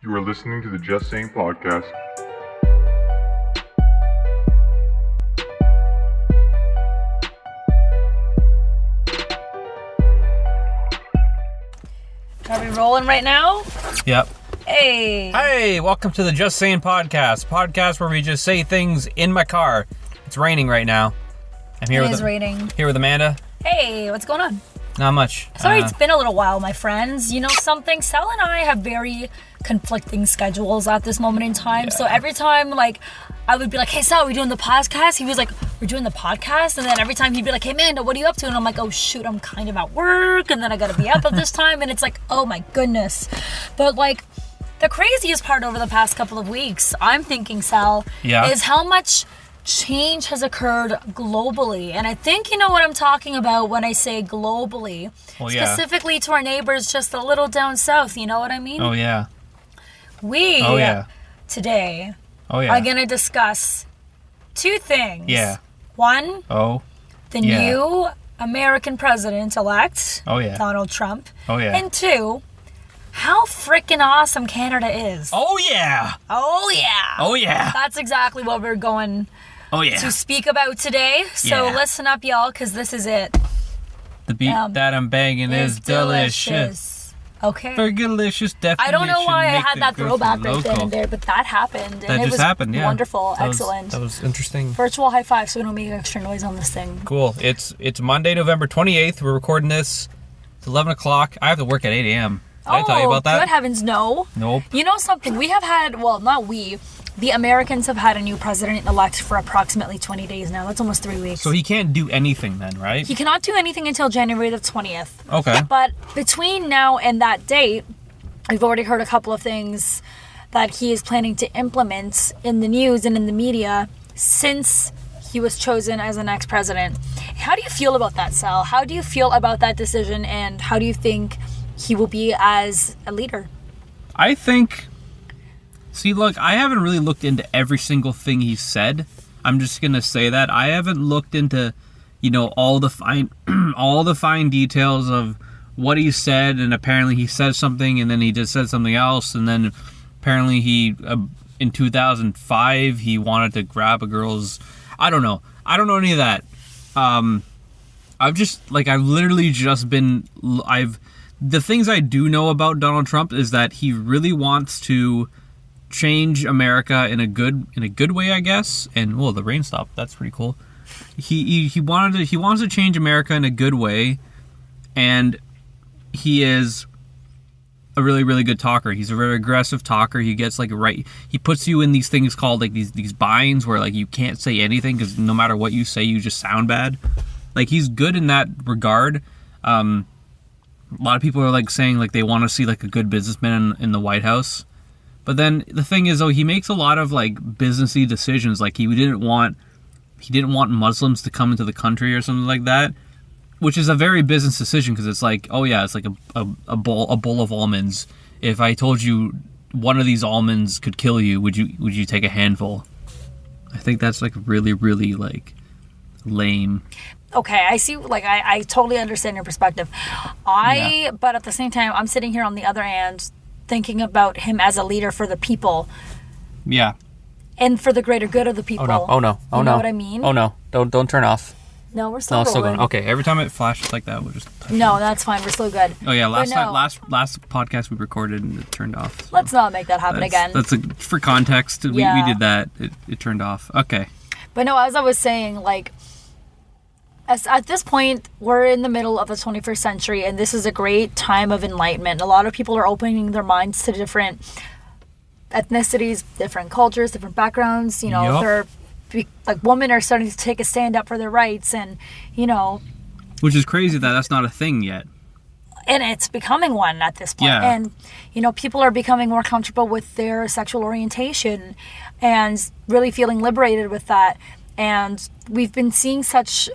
You are listening to the Just Saying podcast. Are we rolling right now? Yep. Hey, welcome to the Just Saying podcast where we just say things in my car. It's raining right now. I'm here raining. Here with Amanda. Hey, what's going on? Not much. Sorry, it's been a little while, my friends. You know something? Sal and I have very conflicting schedules at this moment in time. Yeah. So every time, I would be like, hey, Sal, are we doing the podcast? He was like, we're doing the podcast. And then every time he'd be like, hey, Amanda, what are you up to? And I'm like, oh, shoot, I'm kind of at work. And then I got to be up at this time. And it's like, oh, my goodness. But, the craziest part over the past couple of weeks, I'm thinking, Sal, is how much change has occurred globally. And I think you know what I'm talking about when I say globally. Well, yeah. Specifically to our neighbors just a little down south. You know what I mean? Oh, yeah. Today Oh, yeah. are going to discuss two things. Yeah. One, the yeah. new American president-elect, Donald Trump. Oh, yeah. And two, how freaking awesome Canada is. Oh, yeah. Oh, yeah. Oh, yeah. That's exactly what we're going to speak about today. So listen up, y'all, because this is it. The beat that I'm banging is delicious. Okay. Fergalicious definition. I don't know why I had that throwback right then and there, but that happened. That just happened, yeah. Wonderful. Excellent. That was interesting. Virtual high five so we don't make extra noise on this thing. Cool. It's Monday, November 28th. We're recording this. It's 11 o'clock. I have to work at 8 a.m. Did I tell you about that? Good heavens, no. Nope. You know something? We have had, not we, the Americans have had a new president-elect for approximately 20 days now. That's almost 3 weeks. So he can't do anything then, right? He cannot do anything until January the 20th. Okay. But between now and that date, we've already heard a couple of things that he is planning to implement in the news and in the media since he was chosen as the next president. How do you feel about that, Sal? How do you feel about that decision, and how do you think he will be as a leader? I think... See, look, I haven't really looked into every single thing he said. I'm just going to say that. I haven't looked into, all the fine details of what he said, and apparently he said something, and then he just said something else, and then apparently he, in 2005, he wanted to grab a girl's... I don't know any of that. The things I do know about Donald Trump is that he really wants to change America in a good way, I guess. And the rain stopped. That's pretty cool. He wants to change America in a good way, and he is a really, really good talker. He's a very aggressive talker. He gets he puts you in these things called these binds where you can't say anything because no matter what you say, you just sound bad. He's good in that regard. A lot of people are saying they want to see a good businessman in the White House. But then the thing is, he makes a lot of businessy decisions. He didn't want Muslims to come into the country or something like that, which is a very business decision because it's it's a bowl of almonds. If I told you one of these almonds could kill you, would you take a handful? I think that's really, really lame. Okay, I see, I totally understand your perspective. But at the same time, I'm sitting here on the other hand thinking about him as a leader for the people. Yeah. And for the greater good of the people. Oh no. You know what I mean? Oh no. Don't turn off. No, we're still going. Okay, every time it flashes like that, we'll just... No, that's fine. We're still good. Oh yeah, last podcast we recorded and it turned off. So let's not make that happen again. That's for context. We did that. It turned off. Okay. But no, as I was saying, at this point, we're in the middle of the 21st century, and this is a great time of enlightenment. A lot of people are opening their minds to different ethnicities, different cultures, different backgrounds. Women are starting to take a stand up for their rights, and which is crazy that's not a thing yet. And it's becoming one at this point. Yeah. And people are becoming more comfortable with their sexual orientation and really feeling liberated with that. And we've been seeing such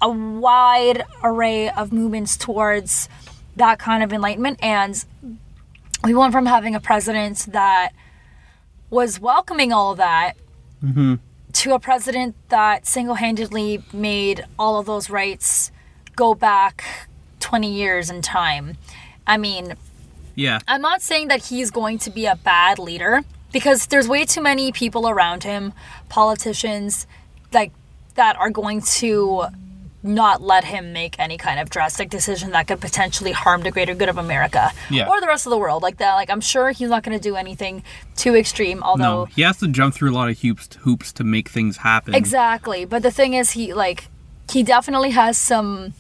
a wide array of movements towards that kind of enlightenment, and we went from having a president that was welcoming all of that to a president that single-handedly made all of those rights go back 20 years in time. I mean, Yeah. I'm not saying that he's going to be a bad leader, because there's way too many people around him, politicians, like, that are going to not let him make any kind of drastic decision that could potentially harm the greater good of America. Yeah. Or the rest of the world. Like that. Like, I'm sure he's not going to do anything too extreme, although... No, he has to jump through a lot of hoops to make things happen. Exactly. But the thing is, he definitely has some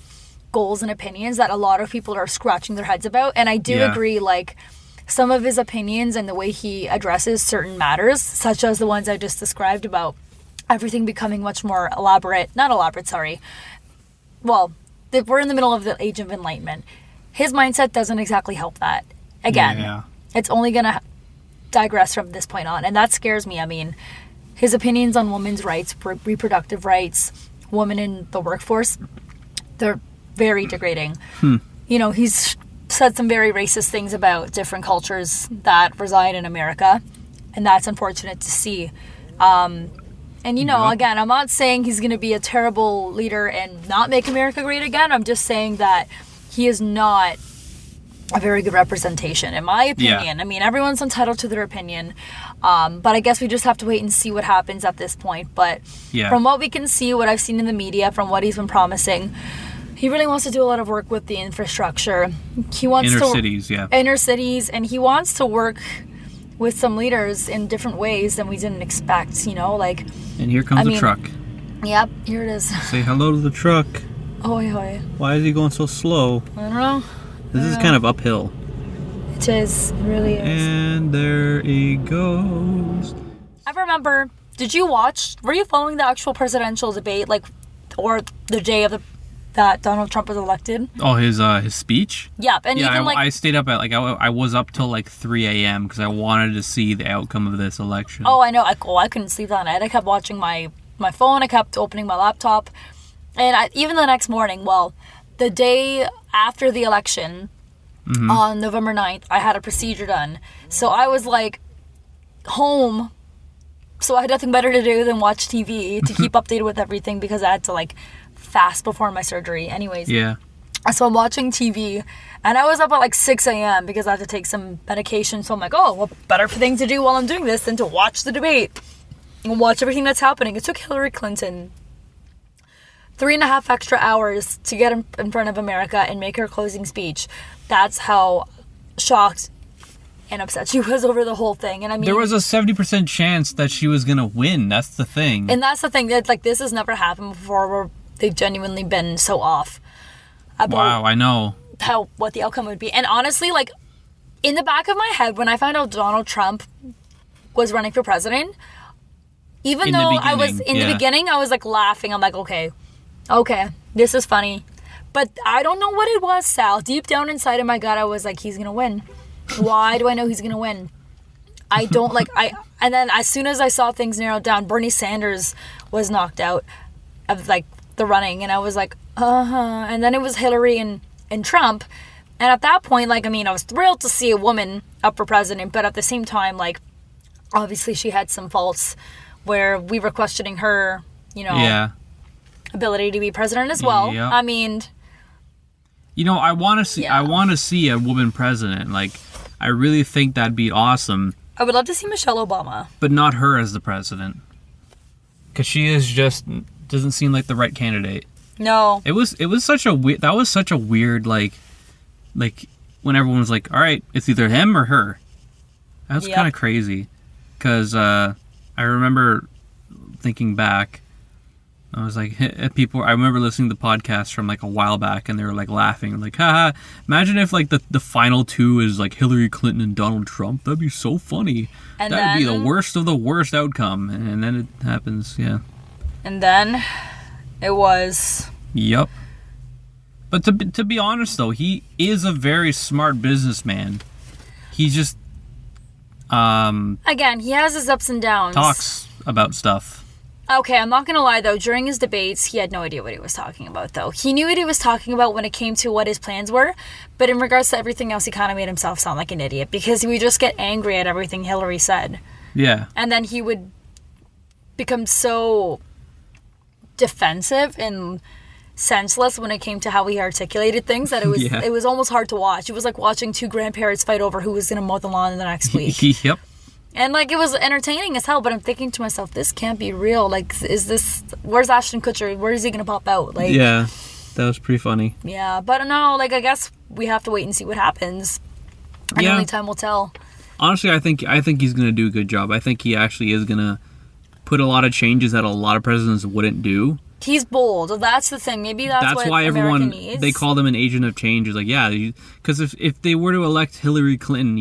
goals and opinions that a lot of people are scratching their heads about. And I do agree, like, some of his opinions and the way he addresses certain matters, such as the ones I just described about everything becoming much more well, we're in the middle of the Age of Enlightenment. His mindset doesn't exactly help that. Again, it's only going to digress from this point on, and that scares me. I mean, his opinions on women's rights, reproductive rights, women in the workforce, they're very degrading. You know, he's said some very racist things about different cultures that reside in America, and that's unfortunate to see. And, you know, again, I'm not saying he's going to be a terrible leader and not make America great again. I'm just saying that he is not a very good representation, in my opinion. I mean, everyone's entitled to their opinion. But I guess we just have to wait and see what happens at this point. But from what we can see, what I've seen in the media, from what he's been promising, he really wants to do a lot of work with the infrastructure. He wants inner cities, and he wants to work with some leaders in different ways than we didn't expect, you know, like... And here comes the truck. Yep, here it is. Say hello to the truck. Hoy, hoy. Why is he going so slow? I don't know. This is kind of uphill. It is. It really is. And there he goes. I remember, were you following the actual presidential debate, like, or the day of that Donald Trump was elected? Oh, his speech? Yep, and even I stayed up at, I was up till 3 a.m. because I wanted to see the outcome of this election. Oh, I know. I couldn't sleep that night. I kept watching my phone. I kept opening my laptop. And even the next morning, the day after the election, on November 9th, I had a procedure done. So I was, home. So I had nothing better to do than watch TV to keep updated with everything, because I had to, fast before my surgery. Anyways. Yeah. So I'm watching TV, and I was up at 6 a.m. because I had to take some medication. So I'm like, oh, what better thing to do while I'm doing this than to watch the debate and watch everything that's happening. It took Hillary Clinton 3.5 extra hours to get in front of America and make her closing speech. That's how shocked and upset she was over the whole thing. And I mean, there was a 70% chance that she was gonna win. That's the thing. And that's the thing. That this has never happened before, where they've genuinely been so off about wow, I know what the outcome would be. And honestly, in the back of my head, when I found out Donald Trump was running for president, even though I was in the beginning, I was laughing. I'm like, okay, this is funny. But I don't know what it was, Sal. Deep down inside of my gut, I was like, he's gonna win. Why do I know he's gonna win? I don't and then as soon as I saw things narrowed down, Bernie Sanders was knocked out of the running, and I was like, and then it was Hillary and Trump, and at that point, I was thrilled to see a woman up for president, but at the same time, obviously she had some faults where we were questioning her, ability to be president as well. Yep. I mean, I want to see a woman president. I really think that'd be awesome. I would love to see Michelle Obama, but not her as the president, because she is just doesn't seem like the right candidate. No. It was such a weird, that was such a weird, when everyone was like, all right, it's either him or her. That was kind of crazy. Because I remember thinking back, I was like, I remember listening to podcasts from a while back, and they were laughing, haha, imagine if the final two is Hillary Clinton and Donald Trump. That'd be so funny. And that'd be the worst of the worst outcome. And then it happens, yeah. And then it was... Yep. But to be honest, though, he is a very smart businessman. He just... Again, he has his ups and downs. Talks about stuff. Okay, I'm not going to lie, though. During his debates, he had no idea what he was talking about, though. He knew what he was talking about when it came to what his plans were, but in regards to everything else, he kind of made himself sound like an idiot, because he would just get angry at everything Hillary said. Yeah. And then he would become so defensive and senseless when it came to how he articulated things that it was almost hard to watch. It was like watching two grandparents fight over who was going to mow the lawn the next week. Yep. And like it was entertaining as hell, but I'm thinking to myself, this can't be real. Like, where's Ashton Kutcher? Where is he going to pop out? Like, yeah, that was pretty funny. Yeah, but no, like I guess we have to wait and see what happens. And only time will tell. Honestly, I think he's going to do a good job. I think he actually is going to put a lot of changes that a lot of presidents wouldn't do. He's bold. That's the thing. Maybe that's what why America everyone needs. They call him an agent of change. It's like, yeah, because if they were to elect Hillary Clinton,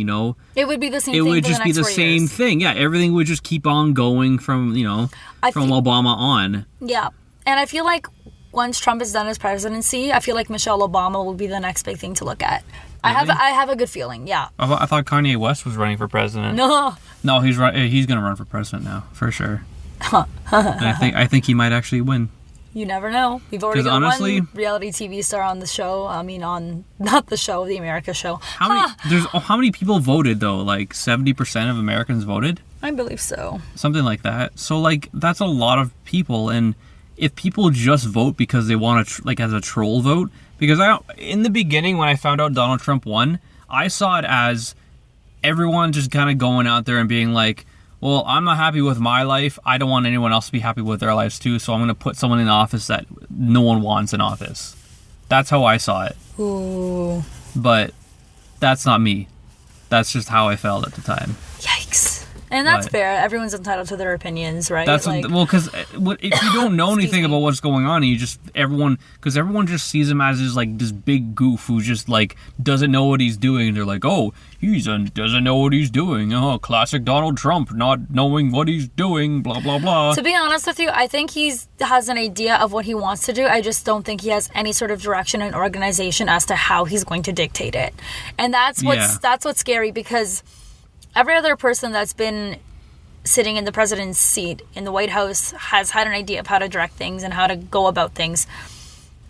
it would be the same. It would just be the same thing. Yeah, everything would just keep on going from Obama on. Yeah, and I feel like once Trump is done his presidency, I feel like Michelle Obama will be the next big thing to look at. Really? I have a good feeling. Yeah. I thought Kanye West was running for president. No, he's going to run for president now for sure. And I think he might actually win. You never know. We've already got one reality TV star on the show. I mean, not the show, the America show. How many people voted though? Like 70% of Americans voted? I believe so. Something like that. So like that's a lot of people, and if people just vote because they want to as a troll vote, because in the beginning when I found out Donald Trump won, I saw it as everyone just kind of going out there and being like, well, I'm not happy with my life. I don't want anyone else to be happy with their lives too, so I'm going to put someone in office that no one wants in office. That's how I saw it. Ooh. But that's not me. That's just how I felt at the time. Yikes. And that's fair. Everyone's entitled to their opinions, right? That's because if you don't know anything about what's going on, everyone just sees him as this big goof who just doesn't know what he's doing. And they're like, oh, he doesn't know what he's doing. Oh, classic Donald Trump, not knowing what he's doing. Blah blah blah. To be honest with you, I think he has an idea of what he wants to do. I just don't think he has any sort of direction and organization as to how he's going to dictate it. And that's what's scary, because every other person that's been sitting in the president's seat in the White House has had an idea of how to direct things and how to go about things.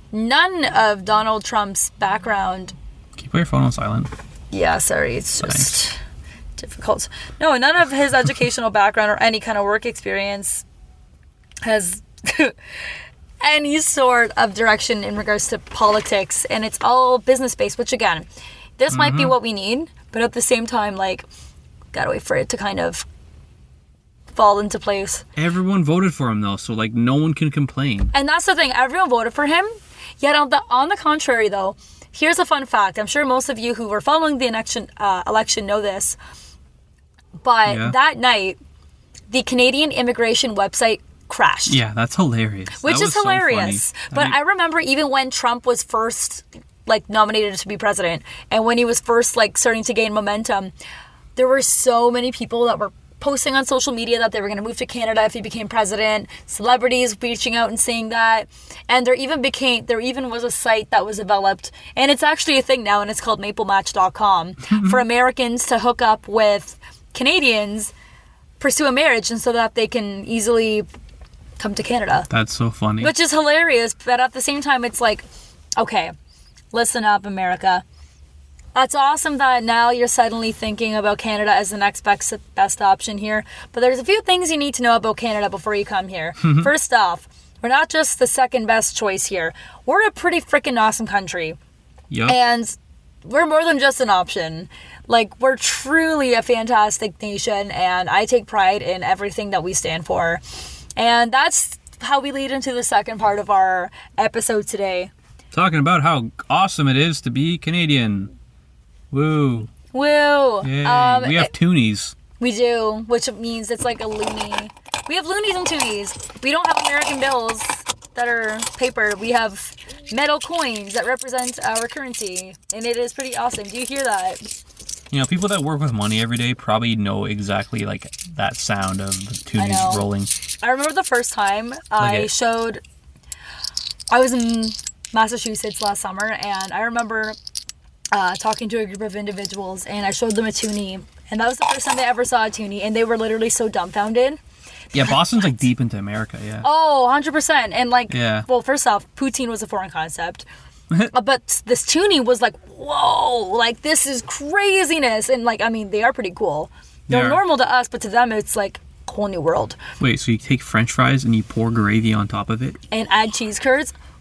None of Donald Trump's background... Can you put your phone on silent? Yeah, sorry. It's just difficult. No, none of his educational background or any kind of work experience has any sort of direction in regards to politics. And it's all business-based, which, again, this might be what we need. But at the same time, gotta wait for it to kind of fall into place. Everyone voted for him though, so no one can complain. And that's the thing, everyone voted for him. Yet on the contrary though, here's a fun fact. I'm sure most of you who were following the election know this, but that night the Canadian immigration website crashed. Yeah, that's hilarious. Which is hilarious. So but I remember even when Trump was first nominated to be president, and when he was first starting to gain momentum, there were so many people that were posting on social media that they were going to move to Canada if he became president. Celebrities reaching out and saying that. And there even was a site that was developed, and it's actually a thing now, and it's called maplematch.com, for Americans to hook up with Canadians, pursue a marriage, and so that they can easily come to Canada. That's so funny. Which is hilarious, but at the same time, it's okay, listen up, America. That's awesome that now you're suddenly thinking about Canada as the next best option here. But there's a few things you need to know about Canada before you come here. First off, we're not just the second best choice here. We're a pretty freaking awesome country. Yep. And we're more than just an option. We're truly a fantastic nation, and I take pride in everything that we stand for. And that's how we lead into the second part of our episode today. Talking about how awesome it is to be Canadian. Woo. Woo. Yay. We have toonies. We do, which means it's like a loonie. We have loonies and toonies. We don't have American bills that are paper. We have metal coins that represent our currency, and it is pretty awesome. Do you hear that? People that work with money every day probably know exactly that sound of the toonies rolling. I remember the first time I was in Massachusetts last summer, and I remember talking to a group of individuals, and I showed them a toonie, and that was the first time they ever saw a toonie, and they were literally so dumbfounded. Yeah, Boston's deep into America, yeah. Oh, 100%. And well, first off, poutine was a foreign concept. But this toonie was whoa, this is craziness. And they are pretty cool. They're normal to us, but to them it's a whole new world. Wait, so you take French fries and you pour gravy on top of it? And add cheese curds?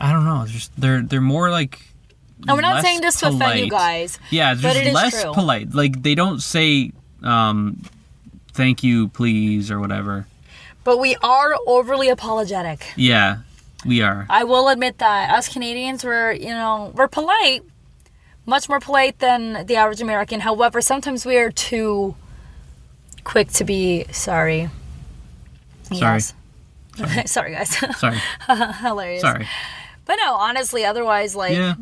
I don't know. It's just they're more like. And we're not less saying this to offend you polite. guys. Yeah, it's but just it is less true. polite. Like they don't say thank you, please, or whatever. But we are overly apologetic. Yeah, we are. I will admit that. Us Canadians, we're polite. Much more polite than the average American. However, sometimes we are too quick to be sorry. Sorry. Yes. Sorry, guys. Sorry. Hilarious. Sorry. But no, honestly, otherwise, like, Yeah.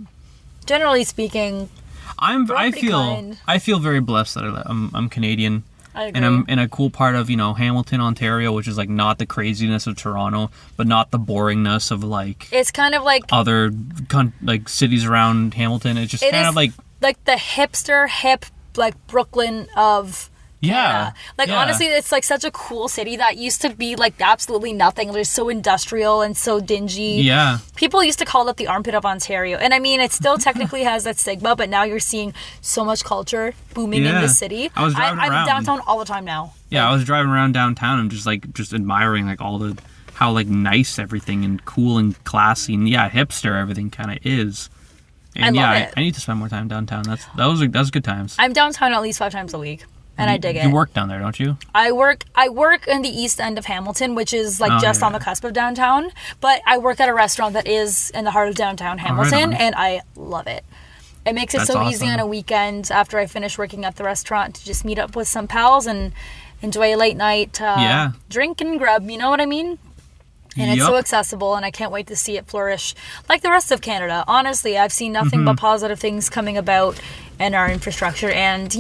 generally speaking, I pretty kind. feel very blessed that I'm Canadian. I agree. And I'm in a cool part of, Hamilton, Ontario, which is like not the craziness of Toronto, but not the boringness of like It's kind of like other like cities around Hamilton. It's just kind of like the hipster, hip, like Brooklyn of yeah. Canada. Like honestly, it's like such a cool city that used to be like absolutely nothing. It's so industrial and so dingy. Yeah. People used to call it the armpit of Ontario. And I mean, it still technically has that stigma, but now you're seeing so much culture booming in this city. I was driving I'm around. downtown all the time now. Yeah, I was driving around downtown and just admiring like how like nice everything and cool and classy and hipster everything kind of is. And I love it. I need to spend more time downtown. That was good times. I'm downtown at least 5 times a week. And I dig it. You work down there, don't you? I work in the east end of Hamilton, which is like just on the cusp of downtown. But I work at a restaurant that is in the heart of downtown Hamilton, and I love it. It makes it so easy on a weekend after I finish working at the restaurant to just meet up with some pals and enjoy a late night drink and grub. You know what I mean? And it's so accessible, and I can't wait to see it flourish like the rest of Canada. Honestly, I've seen nothing but positive things coming about in our infrastructure. And,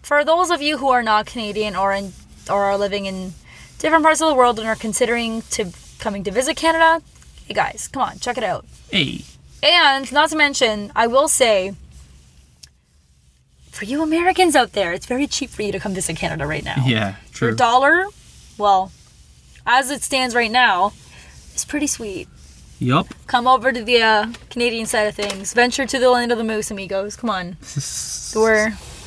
for those of you who are not Canadian or are living in different parts of the world and are considering coming to visit Canada, hey guys, come on, check it out. Hey. And not to mention, I will say, for you Americans out there, it's very cheap for you to come visit Canada right now. Yeah, true. Your dollar, well, as it stands right now, is pretty sweet. Yup. Come over to the Canadian side of things. Venture to the land of the moose, amigos. Come on.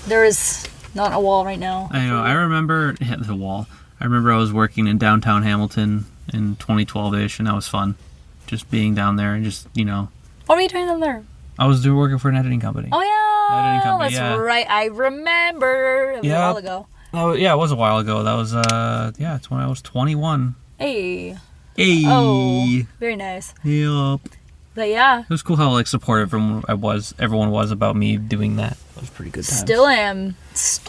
There is not a wall right now. I know. I remember the wall. I remember I was working in downtown Hamilton in 2012-ish, and that was fun. Just being down there and just, What were you doing down there? I was working for an editing company. Oh, yeah. Editing company, That's right. I remember. It was a while ago. Oh, yeah, it was a while ago. That was, it's when I was 21. Hey. Hey. Oh, very nice. Yup. But yeah. It was cool how, like, supportive everyone was about me doing that. It was pretty good times. Still am.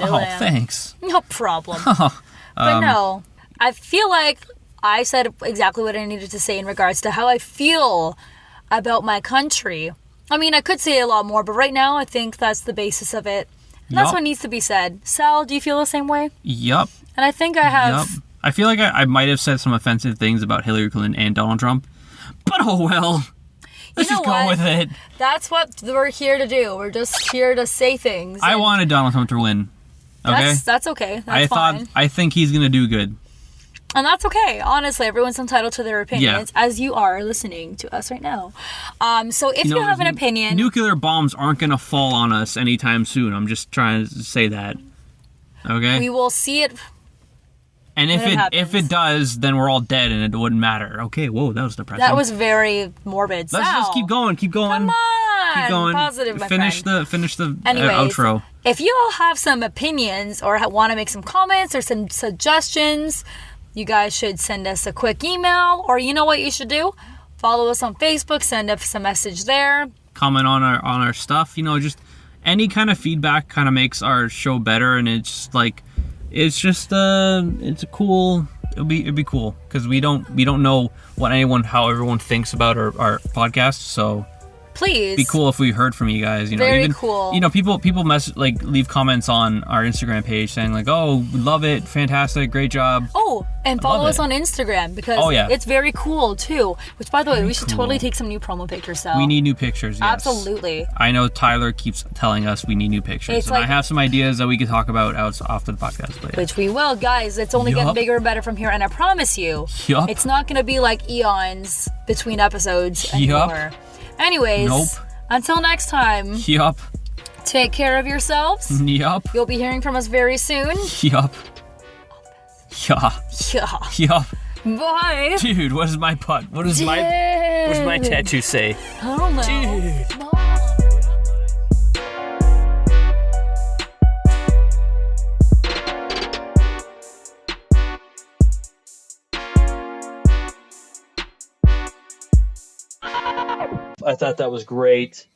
Oh, thanks. No problem. But no, I feel like I said exactly what I needed to say in regards to how I feel about my country. I mean, I could say a lot more, but right now I think that's the basis of it. And that's what needs to be said. Sal, do you feel the same way? Yup. And I think I have... Yup. I feel like I might have said some offensive things about Hillary Clinton and Donald Trump, but oh well. Let's just go with it. That's what we're here to do. We're just here to say things. I wanted Donald Trump to win. Okay? That's okay. That's fine. I think he's going to do good. And that's okay. Honestly, everyone's entitled to their opinions, as you are listening to us right now. So if you have an opinion... Nuclear bombs aren't going to fall on us anytime soon. I'm just trying to say that. Okay? We will see it... And if it does, then we're all dead and it wouldn't matter. Okay, whoa, that was depressing. That was very morbid. Let's just keep going. Come on. Keep going. Positive, my finish friend. the Anyways, outro. If you all have some opinions or want to make some comments or some suggestions, you guys should send us a quick email, or you know what you should do? Follow us on Facebook, send us a message there. Comment on our stuff. Just any kind of feedback kind of makes our show better, and it's like it's a cool. It'd be cool because we don't know how everyone thinks about our podcast, so. Please. Be cool if we heard from you guys. Very cool. People leave comments on our Instagram page saying like, "Oh, love it, fantastic, great job." Oh, and follow us on Instagram because it's very cool too. Which, by the way, we should totally take some new promo pictures. So we need new pictures. Yes. Absolutely. I know Tyler keeps telling us we need new pictures, and I have some ideas that we could talk about after the podcast. But which we will, guys. It's only getting bigger and better from here, and I promise you, it's not going to be like eons between episodes anymore. Anyways, until next time. Yup. Take care of yourselves. Yup. You'll be hearing from us very soon. Yup. Yeah. Yeah. Yup. Bye. Dude, what is my butt? What is my my tattoo say? I don't know. Dude. Mom. I thought that was great.